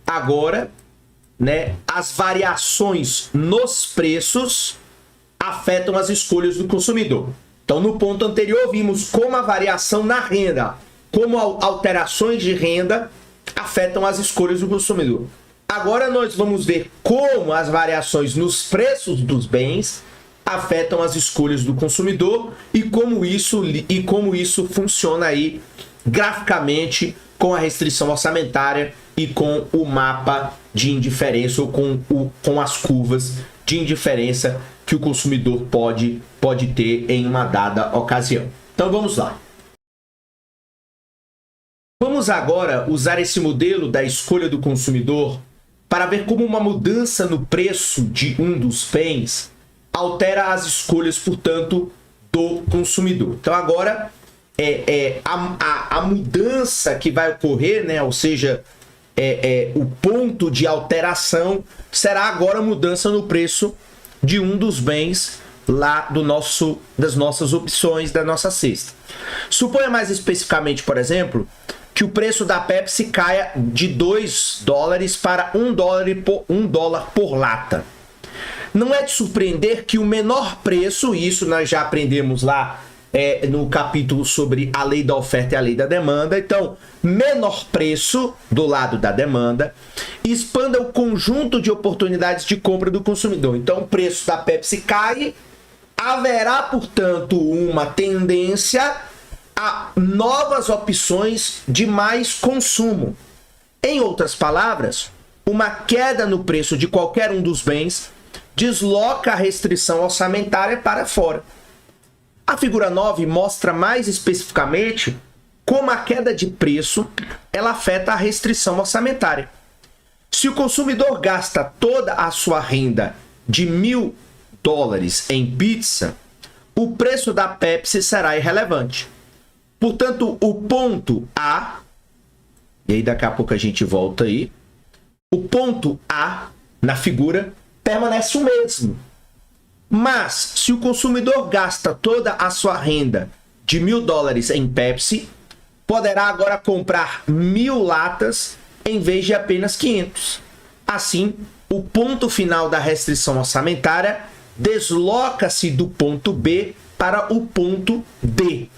agora, né, as variações nos preços afetam as escolhas do consumidor. Então, no ponto anterior, vimos como a variação na renda, como alterações de renda afetam as escolhas do consumidor. Agora nós vamos ver como as variações nos preços dos bens afetam as escolhas do consumidor e como isso funciona aí graficamente com a restrição orçamentária e com o mapa de indiferença ou com as curvas de indiferença que o consumidor pode ter em uma dada ocasião. Então vamos lá. Vamos agora usar esse modelo da escolha do consumidor para ver como uma mudança no preço de um dos bens altera as escolhas, portanto, do consumidor. Então agora a mudança que vai ocorrer, né, ou seja, o ponto de alteração será agora a mudança no preço de um dos bens lá das nossas opções, da nossa cesta. Suponha mais especificamente, por exemplo, que o preço da Pepsi caia de 2 dólares para $1 por lata. Não é de surpreender que o menor preço, isso nós já aprendemos lá no capítulo sobre a lei da oferta e a lei da demanda. Então, menor preço do lado da demanda expanda o conjunto de oportunidades de compra do consumidor. Então, o preço da Pepsi cai, haverá, portanto, uma tendência a novas opções de mais consumo. Em outras palavras, uma queda no preço de qualquer um dos bens desloca a restrição orçamentária para fora. A figura 9 mostra mais especificamente como a queda de preço ela afeta a restrição orçamentária. Se o consumidor gasta toda a sua renda de $1.000 em pizza, o preço da Pepsi será irrelevante. Portanto, o ponto A, e aí daqui a pouco a gente volta aí, o ponto A na figura permanece o mesmo. Mas, se o consumidor gasta toda a sua renda de $1.000 em Pepsi, poderá agora comprar 1.000 latas em vez de apenas 500. Assim, o ponto final da restrição orçamentária desloca-se do ponto B para o ponto D.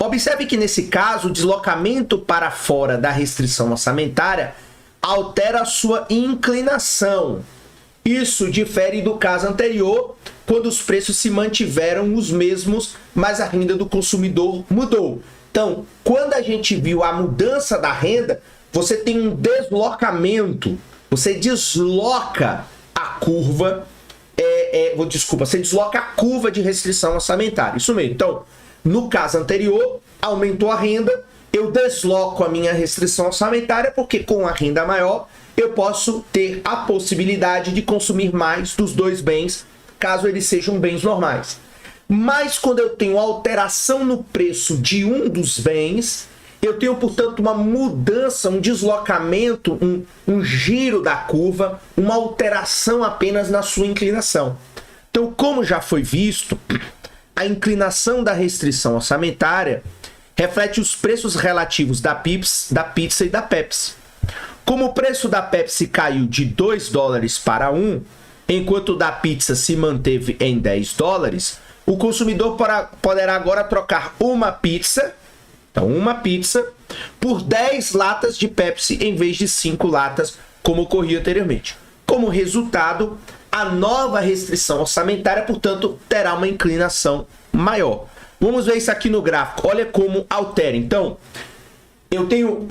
Observe que, nesse caso, o deslocamento para fora da restrição orçamentária altera a sua inclinação. Isso difere do caso anterior, quando os preços se mantiveram os mesmos, mas a renda do consumidor mudou. Então, quando a gente viu a mudança da renda, você tem um deslocamento, você desloca a curva, você desloca a curva de restrição orçamentária. Isso mesmo. Então, no caso anterior, aumentou a renda, eu desloco a minha restrição orçamentária, porque com a renda maior, eu posso ter a possibilidade de consumir mais dos dois bens, caso eles sejam bens normais. Mas quando eu tenho alteração no preço de um dos bens, eu tenho, portanto, uma mudança, um deslocamento, um giro da curva, uma alteração apenas na sua inclinação. Então, como já foi visto, a inclinação da restrição orçamentária reflete os preços relativos da pizza e da Pepsi. Como o preço da Pepsi caiu de 2 dólares para 1, enquanto o da pizza se manteve em 10 dólares, o consumidor poderá agora trocar uma pizza por 10 latas de Pepsi em vez de 5 latas, como ocorria anteriormente. Como resultado, a nova restrição orçamentária, portanto, terá uma inclinação maior. Vamos ver isso aqui no gráfico. Olha como altera. Então, eu tenho,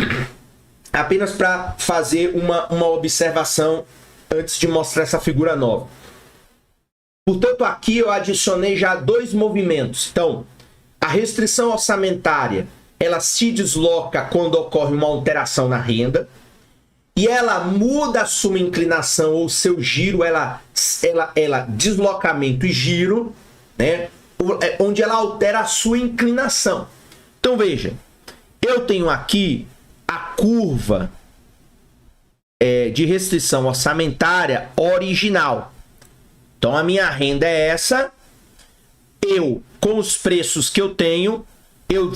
apenas para fazer uma observação antes de mostrar essa figura nova. Portanto, aqui eu adicionei já dois movimentos. Então, a restrição orçamentária, ela se desloca quando ocorre uma alteração na renda, e ela muda a sua inclinação ou seu giro, ela deslocamento e giro, né? Onde ela altera a sua inclinação. Então veja, eu tenho aqui a curva de restrição orçamentária original. Então a minha renda é essa, com os preços que eu tenho, eu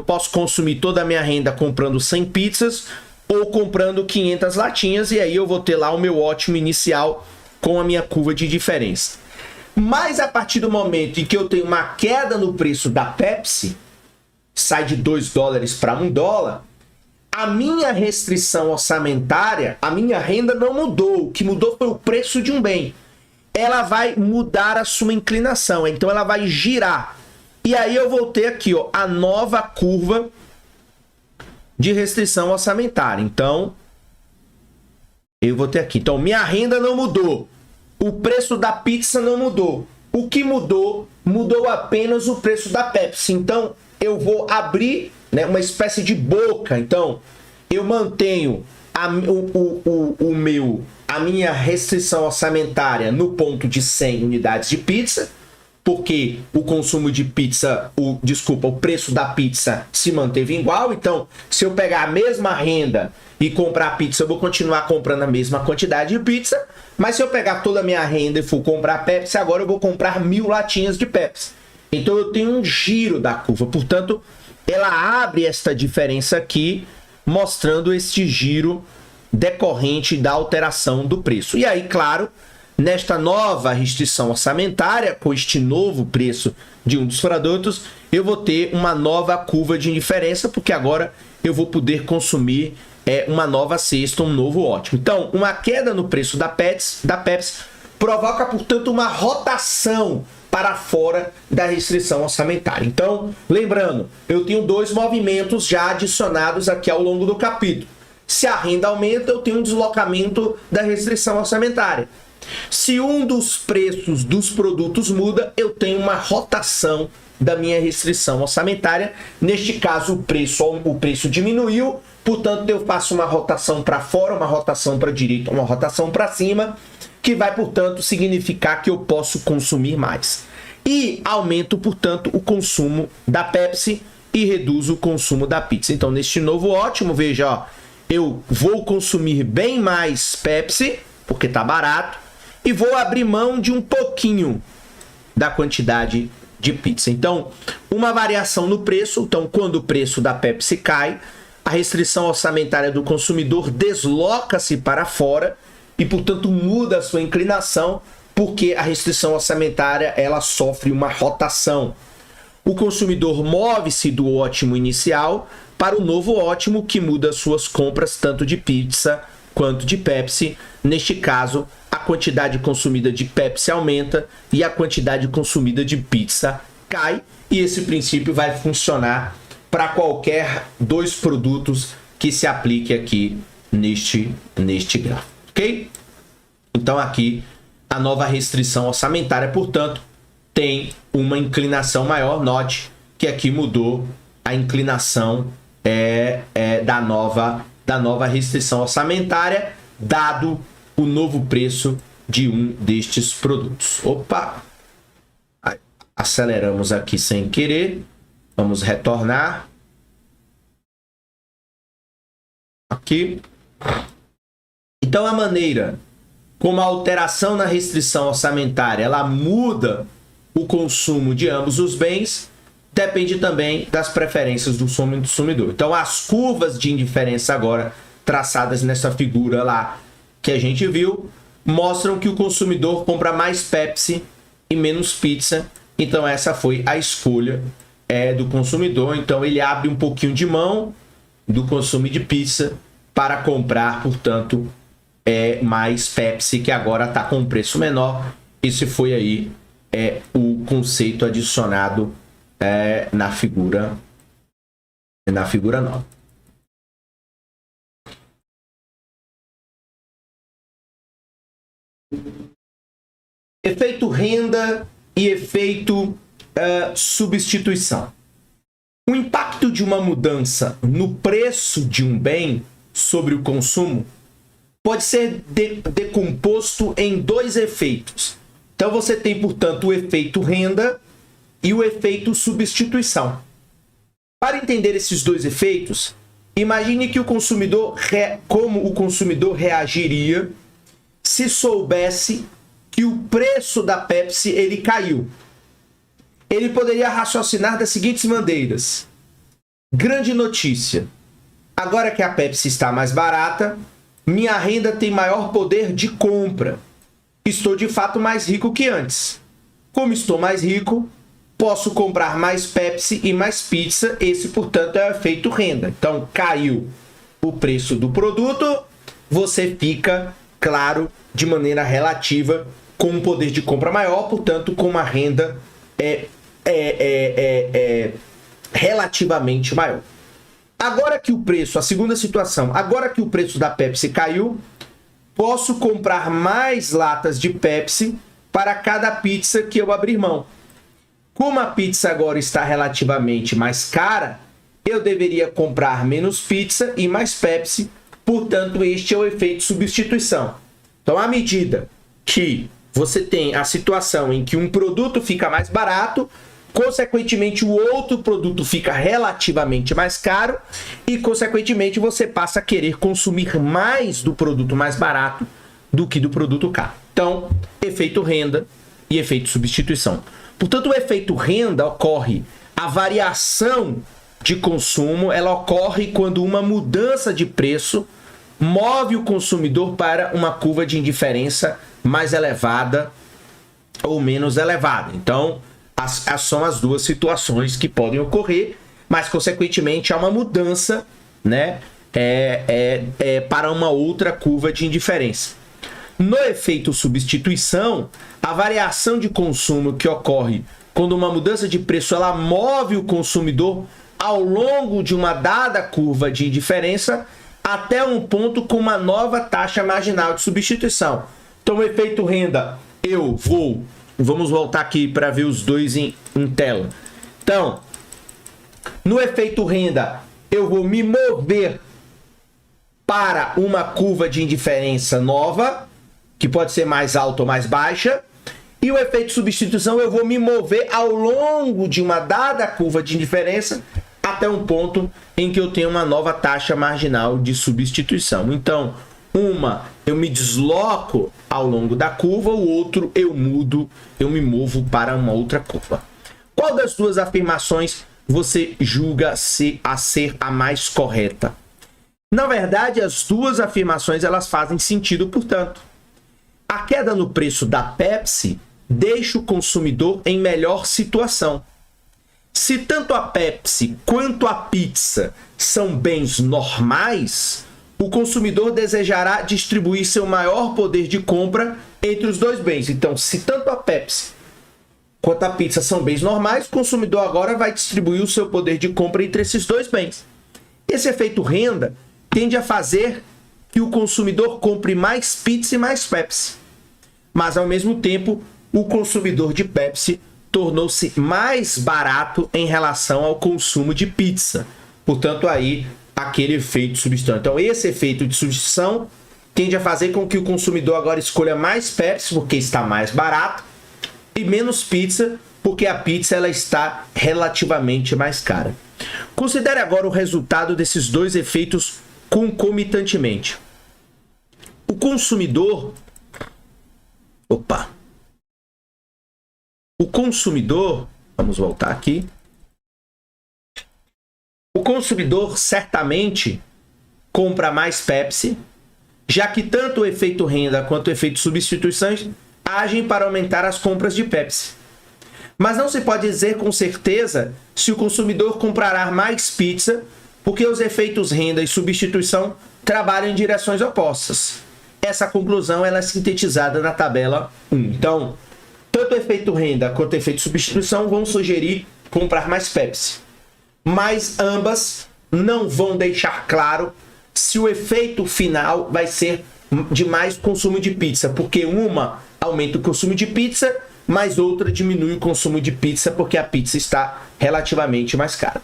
posso consumir toda a minha renda comprando 100 pizzas, ou comprando 500 latinhas, e aí eu vou ter lá o meu ótimo inicial com a minha curva de diferença. Mas a partir do momento em que eu tenho uma queda no preço da Pepsi, sai de 2 dólares para 1 dólar, a minha restrição orçamentária, a minha renda não mudou. O que mudou foi o preço de um bem. Ela vai mudar a sua inclinação, então ela vai girar. E aí eu vou ter aqui, ó, a nova curva de restrição orçamentária. Então, eu vou ter aqui. Então, minha renda não mudou. O preço da pizza não mudou. O que mudou? Mudou apenas o preço da Pepsi. Então, eu vou abrir, né, uma espécie de boca. Então, eu mantenho a minha restrição orçamentária no ponto de 100 unidades de pizza, porque o consumo de pizza, o preço da pizza se manteve igual. Então, se eu pegar a mesma renda e comprar pizza, eu vou continuar comprando a mesma quantidade de pizza. Mas se eu pegar toda a minha renda e for comprar Pepsi, agora eu vou comprar 1000 latinhas de Pepsi. Então, eu tenho um giro da curva. Portanto, ela abre esta diferença aqui, mostrando este giro decorrente da alteração do preço. E aí, claro, nesta nova restrição orçamentária, com este novo preço de um dos produtos, eu vou ter uma nova curva de indiferença, porque agora eu vou poder consumir uma nova cesta, um novo ótimo. Então, uma queda no preço da Pepsi provoca, portanto, uma rotação para fora da restrição orçamentária. Então, lembrando, eu tenho 2 movimentos já adicionados aqui ao longo do capítulo. Se a renda aumenta, eu tenho um deslocamento da restrição orçamentária. Se um dos preços dos produtos muda, eu tenho uma rotação da minha restrição orçamentária. Neste caso, o preço diminuiu, portanto, eu faço uma rotação para fora, uma rotação para a direita, uma rotação para cima, que vai, portanto, significar que eu posso consumir mais. E aumento, portanto, o consumo da Pepsi e reduzo o consumo da pizza. Então, neste novo ótimo, veja, ó, eu vou consumir bem mais Pepsi, porque tá barato, e vou abrir mão de um pouquinho da quantidade de pizza. Então, uma variação no preço. Então, quando o preço da Pepsi cai, a restrição orçamentária do consumidor desloca-se para fora e, portanto, muda a sua inclinação, porque a restrição orçamentária ela sofre uma rotação. O consumidor move-se do ótimo inicial para o novo ótimo, que muda suas compras tanto de pizza quanto de Pepsi. Neste caso, a quantidade consumida de Pepsi aumenta e a quantidade consumida de pizza cai. E esse princípio vai funcionar para qualquer 2 produtos que se aplique aqui neste gráfico, ok? Então aqui a nova restrição orçamentária, portanto, tem uma inclinação maior. Note que aqui mudou a inclinação da nova restrição orçamentária, dado o novo preço de um destes produtos. Opa! Aceleramos aqui sem querer. Vamos retornar. Aqui. Então, a maneira como a alteração na restrição orçamentária ela muda o consumo de ambos os bens depende também das preferências do consumidor. Então, as curvas de indiferença agora traçadas nessa figura lá que a gente viu mostram que o consumidor compra mais Pepsi e menos pizza. Então, essa foi a escolha do consumidor. Então, ele abre um pouquinho de mão do consumo de pizza para comprar, portanto, mais Pepsi, que agora está com um preço menor. Esse foi aí o conceito adicionado na figura 9. Efeito renda e efeito substituição. O impacto de uma mudança no preço de um bem sobre o consumo pode ser decomposto em 2 efeitos. Então você tem, portanto, o efeito renda e o efeito substituição. Para entender esses 2 efeitos, imagine que como o consumidor reagiria se soubesse que o preço da Pepsi ele caiu. Ele poderia raciocinar das seguintes maneiras. Grande notícia. Agora que a Pepsi está mais barata, minha renda tem maior poder de compra. Estou de fato mais rico que antes. Como estou mais rico, posso comprar mais Pepsi e mais pizza. Esse, portanto, é o efeito renda. Então, caiu o preço do produto, você fica, claro, de maneira relativa, com um poder de compra maior, portanto, com uma renda relativamente maior. Agora que o preço, a segunda situação, agora que o preço da Pepsi caiu, posso comprar mais latas de Pepsi para cada pizza que eu abrir mão. Como a pizza agora está relativamente mais cara, eu deveria comprar menos pizza e mais Pepsi, portanto, este é o efeito substituição. Então, à medida que você tem a situação em que um produto fica mais barato, consequentemente o outro produto fica relativamente mais caro e, consequentemente, você passa a querer consumir mais do produto mais barato do que do produto caro. Então, efeito renda e efeito substituição. Portanto, o efeito renda ocorre, a variação de consumo, ela ocorre quando uma mudança de preço move o consumidor para uma curva de indiferença mais elevada ou menos elevada. Então, são as duas situações que podem ocorrer, mas, consequentemente, há uma mudança, né, para uma outra curva de indiferença. No efeito substituição, a variação de consumo que ocorre quando uma mudança de preço ela move o consumidor ao longo de uma dada curva de indiferença até um ponto com uma nova taxa marginal de substituição. Então, o efeito renda, vamos voltar aqui para ver os dois em tela. Então, no efeito renda, eu vou me mover para uma curva de indiferença nova, que pode ser mais alta ou mais baixa, e o efeito substituição, eu vou me mover ao longo de uma dada curva de indiferença até um ponto em que eu tenho uma nova taxa marginal de substituição. Então, eu me desloco ao longo da curva, o outro eu me movo para uma outra curva. Qual das duas afirmações você julga ser a mais correta? Na verdade, as duas afirmações elas fazem sentido, portanto. A queda no preço da Pepsi deixa o consumidor em melhor situação. Se tanto a Pepsi quanto a pizza são bens normais, o consumidor desejará distribuir seu maior poder de compra entre os dois bens. Então, se tanto a Pepsi quanto a pizza são bens normais, o consumidor agora vai distribuir o seu poder de compra entre esses dois bens. Esse efeito renda tende a fazer que o consumidor compre mais pizza e mais Pepsi. Mas, ao mesmo tempo, o consumidor de Pepsi tornou-se mais barato em relação ao consumo de pizza. Portanto, aí, aquele efeito substituição. Então, esse efeito de substituição tende a fazer com que o consumidor agora escolha mais Pepsi, porque está mais barato, e menos pizza, porque a pizza ela está relativamente mais cara. Considere agora o resultado desses dois efeitos concomitantemente. O consumidor... Vamos voltar aqui. O consumidor certamente compra mais Pepsi, já que tanto o efeito renda quanto o efeito substituições agem para aumentar as compras de Pepsi. Mas não se pode dizer com certeza se o consumidor comprará mais pizza, porque os efeitos renda e substituição trabalham em direções opostas. Essa conclusão ela é sintetizada na tabela 1. Então, tanto o efeito renda quanto o efeito substituição vão sugerir comprar mais Pepsi. Mas ambas não vão deixar claro se o efeito final vai ser de mais consumo de pizza, porque uma aumenta o consumo de pizza, mas outra diminui o consumo de pizza porque a pizza está relativamente mais cara.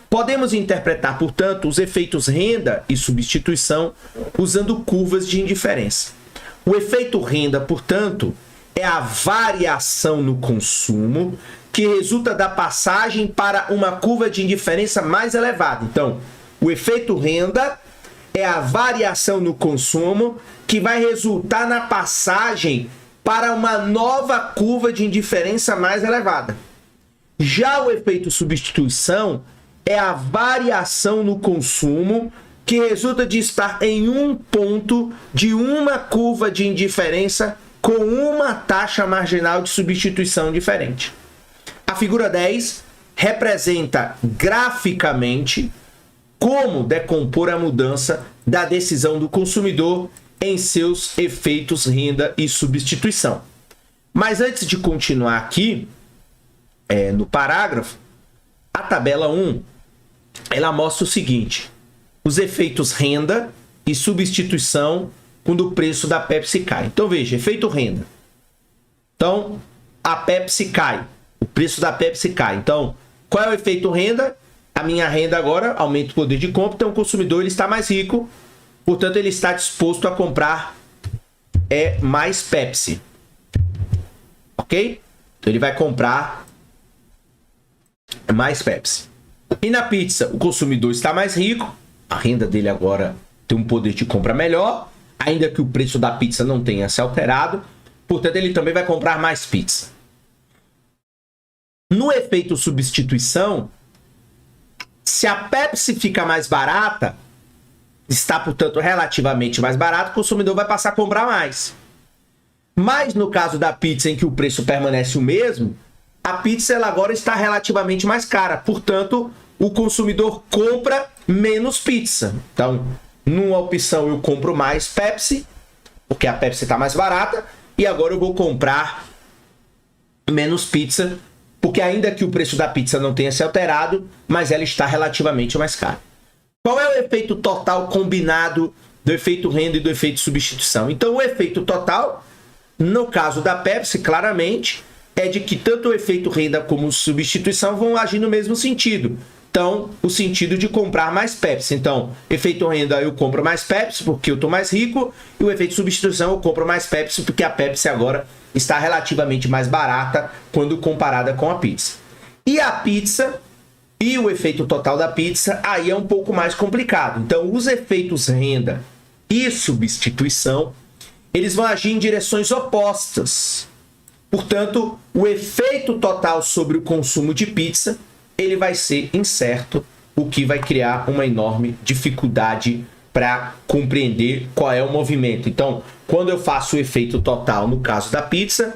Podemos interpretar, portanto, os efeitos renda e substituição usando curvas de indiferença. O efeito renda, portanto, é a variação no consumo que resulta da passagem para uma curva de indiferença mais elevada. Então, o efeito renda é a variação no consumo que vai resultar na passagem para uma nova curva de indiferença mais elevada. Já o efeito substituição é a variação no consumo que resulta de estar em um ponto de uma curva de indiferença com uma taxa marginal de substituição diferente. A figura 10 representa graficamente como decompor a mudança da decisão do consumidor em seus efeitos renda e substituição. Mas antes de continuar aqui, no parágrafo, a tabela 1, ela mostra o seguinte: os efeitos renda e substituição quando o preço da Pepsi cai. Então veja, efeito renda. Então, a Pepsi cai, o preço da Pepsi cai. Então, qual é o efeito renda? A minha renda agora aumenta o poder de compra, então o consumidor ele está mais rico, portanto ele está disposto a comprar mais Pepsi. Ok? Então ele vai comprar mais Pepsi. E na pizza, o consumidor está mais rico, a renda dele agora tem um poder de compra melhor, ainda que o preço da pizza não tenha se alterado, portanto ele também vai comprar mais pizza. No efeito substituição, se a Pepsi fica mais barata, está, portanto, relativamente mais barato, o consumidor vai passar a comprar mais. Mas no caso da pizza, em que o preço permanece o mesmo, a pizza ela agora está relativamente mais cara. Portanto, o consumidor compra menos pizza. Então, numa opção eu compro mais Pepsi, porque a Pepsi está mais barata, e agora eu vou comprar menos pizza, porque ainda que o preço da pizza não tenha se alterado, mas ela está relativamente mais cara. Qual é o efeito total combinado do efeito renda e do efeito substituição? Então, o efeito total, no caso da Pepsi, claramente, é de que tanto o efeito renda como substituição vão agir no mesmo sentido. Então, o sentido de comprar mais Pepsi. Então, efeito renda, eu compro mais Pepsi porque eu estou mais rico, e o efeito substituição, eu compro mais Pepsi porque a Pepsi agora está relativamente mais barata quando comparada com a pizza. E a pizza e o efeito total da pizza, aí é um pouco mais complicado. Então, os efeitos renda e substituição, eles vão agir em direções opostas. Portanto, o efeito total sobre o consumo de pizza, ele vai ser incerto, o que vai criar uma enorme dificuldade para compreender qual é o movimento. Então, quando eu faço o efeito total no caso da pizza,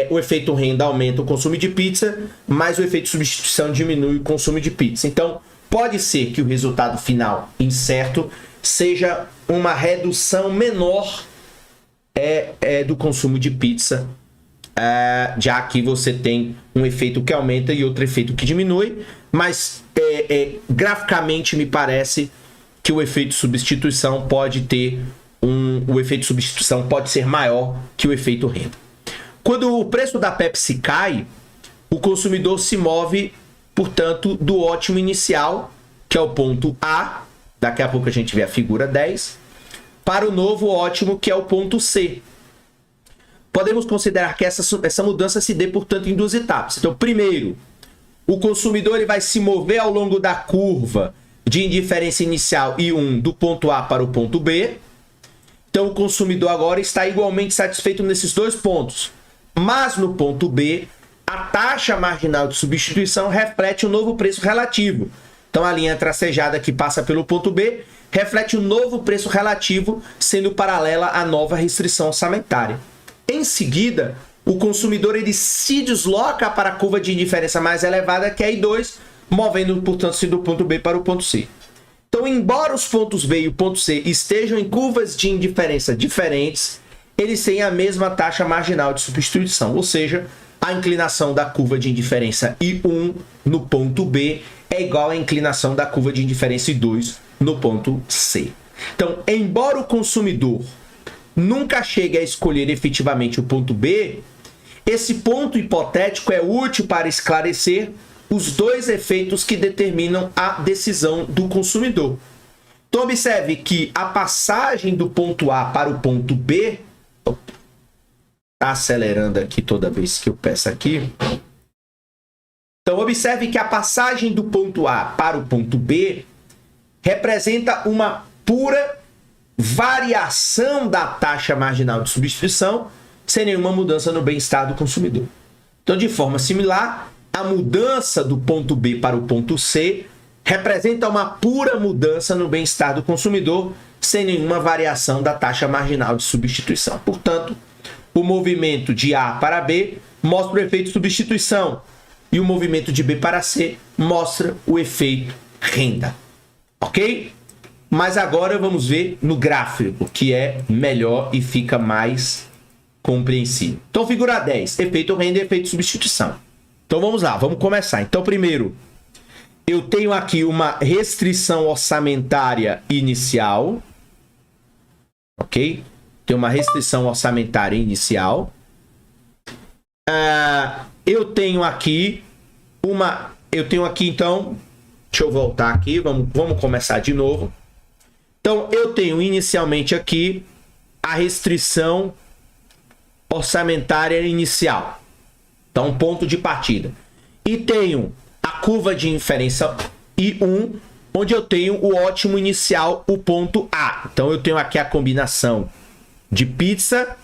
o efeito renda aumenta o consumo de pizza, mas o efeito substituição diminui o consumo de pizza. Então, pode ser que o resultado final incerto seja uma redução menor do consumo de pizza, já que você tem um efeito que aumenta e outro efeito que diminui, mas graficamente me parece que o efeito substituição pode ter o efeito substituição pode ser maior que o efeito renda. Quando o preço da Pepsi cai, o consumidor se move, portanto, do ótimo inicial, que é o ponto A, daqui a pouco a gente vê a figura 10, para o novo ótimo, que é o ponto C. Podemos considerar que essa mudança se dê, portanto, em duas etapas. Então, primeiro, o consumidor ele vai se mover ao longo da curva de indiferença inicial I1 do ponto A para o ponto B. Então, o consumidor agora está igualmente satisfeito nesses dois pontos. Mas no ponto B, a taxa marginal de substituição reflete o novo preço relativo. Então, a linha tracejada que passa pelo ponto B reflete o novo preço relativo, sendo paralela à nova restrição orçamentária. Em seguida, o consumidor ele se desloca para a curva de indiferença mais elevada, que é I2, movendo, portanto, do ponto B para o ponto C. Então, embora os pontos B e o ponto C estejam em curvas de indiferença diferentes, eles têm a mesma taxa marginal de substituição, ou seja, a inclinação da curva de indiferença I1 no ponto B é igual à inclinação da curva de indiferença I2 no ponto C. Então, embora o consumidor nunca chegue a escolher efetivamente o ponto B, esse ponto hipotético é útil para esclarecer os dois efeitos que determinam a decisão do consumidor. Então, observe que a passagem do ponto A para o ponto B, está acelerando aqui toda vez que eu peço aqui. Então, observe que a passagem do ponto A para o ponto B representa uma pura variação da taxa marginal de substituição, sem nenhuma mudança no bem-estar do consumidor. Então, de forma similar, a mudança do ponto B para o ponto C representa uma pura mudança no bem-estar do consumidor, sem nenhuma variação da taxa marginal de substituição. Portanto, o movimento de A para B mostra o efeito substituição e o movimento de B para C mostra o efeito renda. Ok? Mas agora vamos ver no gráfico, que é melhor e fica mais compreensível. Então, figura 10, efeito renda e efeito substituição. Então, vamos lá, vamos começar. Então, primeiro, eu tenho aqui uma restrição orçamentária inicial. Ok? Tem uma restrição orçamentária inicial. Eu tenho aqui, então, deixa eu voltar aqui, vamos começar de novo. Então, eu tenho inicialmente aqui a restrição orçamentária inicial. Então, ponto de partida. E tenho a curva de inferência I1, onde eu tenho o ótimo inicial, o ponto A. Então, eu tenho aqui a combinação de pizza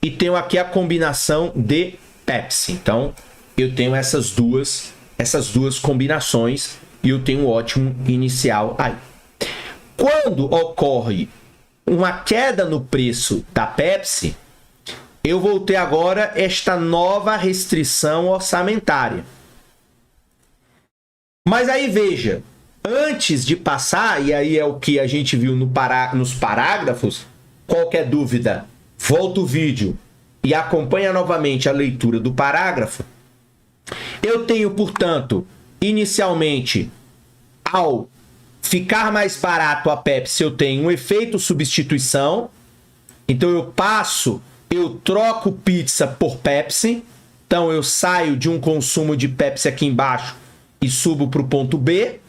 e tenho aqui a combinação de Pepsi. Então, eu tenho essas duas combinações e eu tenho um ótimo inicial aí. Quando ocorre uma queda no preço da Pepsi, eu vou ter agora esta nova restrição orçamentária. Mas aí veja, antes de passar, e aí é o que a gente viu nos parágrafos, qualquer dúvida, volta o vídeo e acompanha novamente a leitura do parágrafo. Eu tenho, portanto, inicialmente, ao ficar mais barato a Pepsi, eu tenho um efeito substituição. Então eu troco pizza por Pepsi. Então eu saio de um consumo de Pepsi aqui embaixo e subo para o ponto B.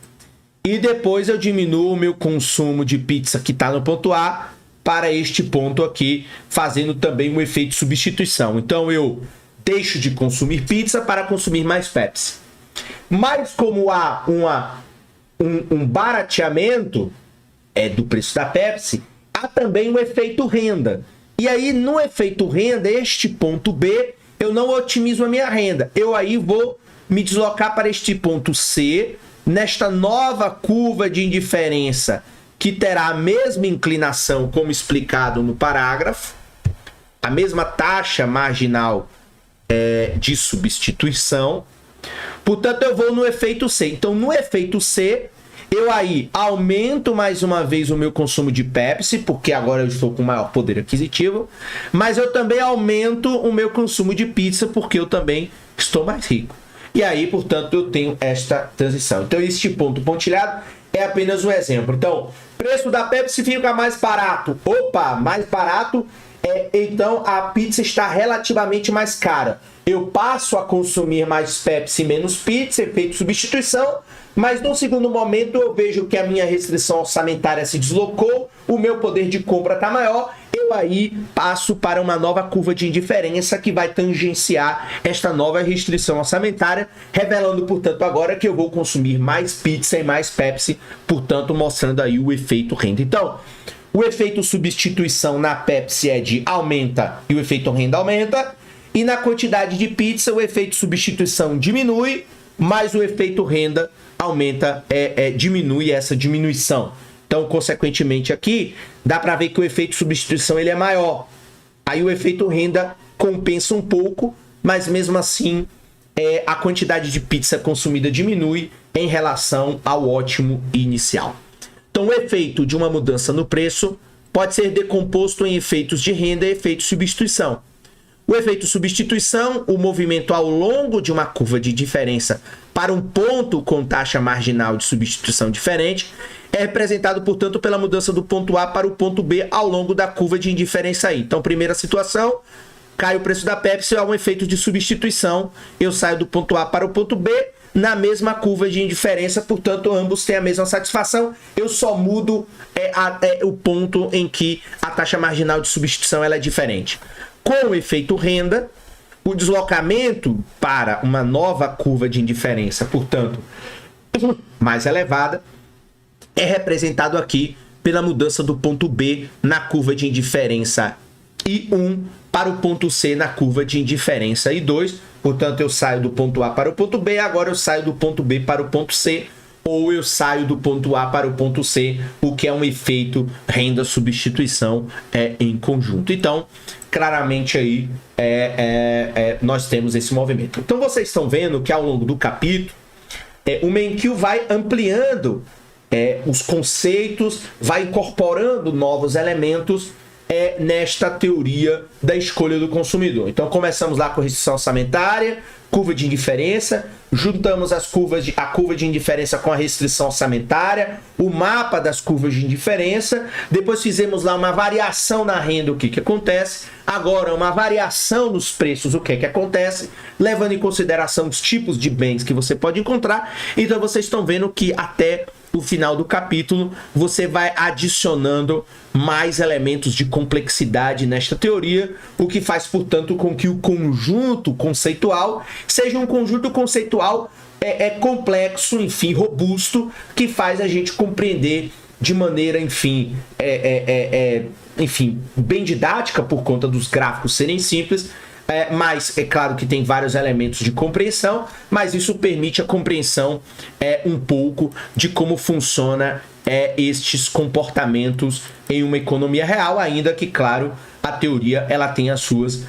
E depois eu diminuo o meu consumo de pizza que está no ponto A para este ponto aqui, fazendo também um efeito substituição. Então eu deixo de consumir pizza para consumir mais Pepsi. Mas como há um barateamento do preço da Pepsi, há também o efeito renda. E aí, no efeito renda, este ponto B, eu não otimizo a minha renda. Eu aí vou me deslocar para este ponto C, nesta nova curva de indiferença, que terá a mesma inclinação, como explicado no parágrafo, a mesma taxa marginal de substituição. Portanto, eu vou no efeito C. Então, no efeito C, eu aí aumento mais uma vez o meu consumo de Pepsi, porque agora eu estou com maior poder aquisitivo, mas eu também aumento o meu consumo de pizza, porque eu também estou mais rico. E aí, portanto, eu tenho esta transição. Então, este ponto pontilhado é apenas um exemplo. Então, preço da Pepsi fica mais barato. Opa, mais barato, então a pizza está relativamente mais cara. Eu passo a consumir mais Pepsi, menos pizza, efeito substituição, mas no segundo momento eu vejo que a minha restrição orçamentária se deslocou, o meu poder de compra está maior, eu aí passo para uma nova curva de indiferença que vai tangenciar esta nova restrição orçamentária, revelando, portanto, agora que eu vou consumir mais pizza e mais Pepsi, portanto, mostrando aí o efeito renda. Então, o efeito substituição na Pepsi é de aumenta e o efeito renda aumenta, e na quantidade de pizza o efeito substituição diminui, mas o efeito renda aumenta, diminui essa diminuição. Então, consequentemente aqui, dá para ver que o efeito substituição ele é maior. Aí o efeito renda compensa um pouco, mas mesmo assim a quantidade de pizza consumida diminui em relação ao ótimo inicial. Então, o efeito de uma mudança no preço pode ser decomposto em efeitos de renda e efeito substituição. O efeito substituição, o movimento ao longo de uma curva de diferença para um ponto com taxa marginal de substituição diferente, é representado, portanto, pela mudança do ponto A para o ponto B ao longo da curva de indiferença aí. Então, primeira situação, cai o preço da Pepsi, há um efeito de substituição, eu saio do ponto A para o ponto B, na mesma curva de indiferença, portanto, ambos têm a mesma satisfação, eu só mudo o ponto em que a taxa marginal de substituição ela é diferente. Com o efeito renda, o deslocamento para uma nova curva de indiferença, portanto, mais elevada, é representado aqui pela mudança do ponto B na curva de indiferença I1 para o ponto C na curva de indiferença I2. Portanto, eu saio do ponto A para o ponto B, agora eu saio do ponto B para o ponto C ou eu saio do ponto A para o ponto C, o que é um efeito renda-substituição em conjunto. Então, claramente aí nós temos esse movimento. Então, vocês estão vendo que ao longo do capítulo, o Menkyu vai ampliando os conceitos, vai incorporando novos elementos nesta teoria da escolha do consumidor. Então, começamos lá com restrição orçamentária, curva de indiferença, juntamos a curva de indiferença com a restrição orçamentária, o mapa das curvas de indiferença, depois fizemos lá uma variação na renda, o que acontece, agora uma variação nos preços, o que acontece, levando em consideração os tipos de bens que você pode encontrar. Então vocês estão vendo que até o final do capítulo você vai adicionando mais elementos de complexidade nesta teoria, o que faz, portanto, com que o conjunto conceitual seja um conjunto conceitual complexo, enfim, robusto, que faz a gente compreender de maneira, enfim, bem didática por conta dos gráficos serem simples, mas é claro que tem vários elementos de compreensão, mas isso permite a compreensão um pouco de como funciona estes comportamentos em uma economia real, ainda que, claro, a teoria ela tem as suas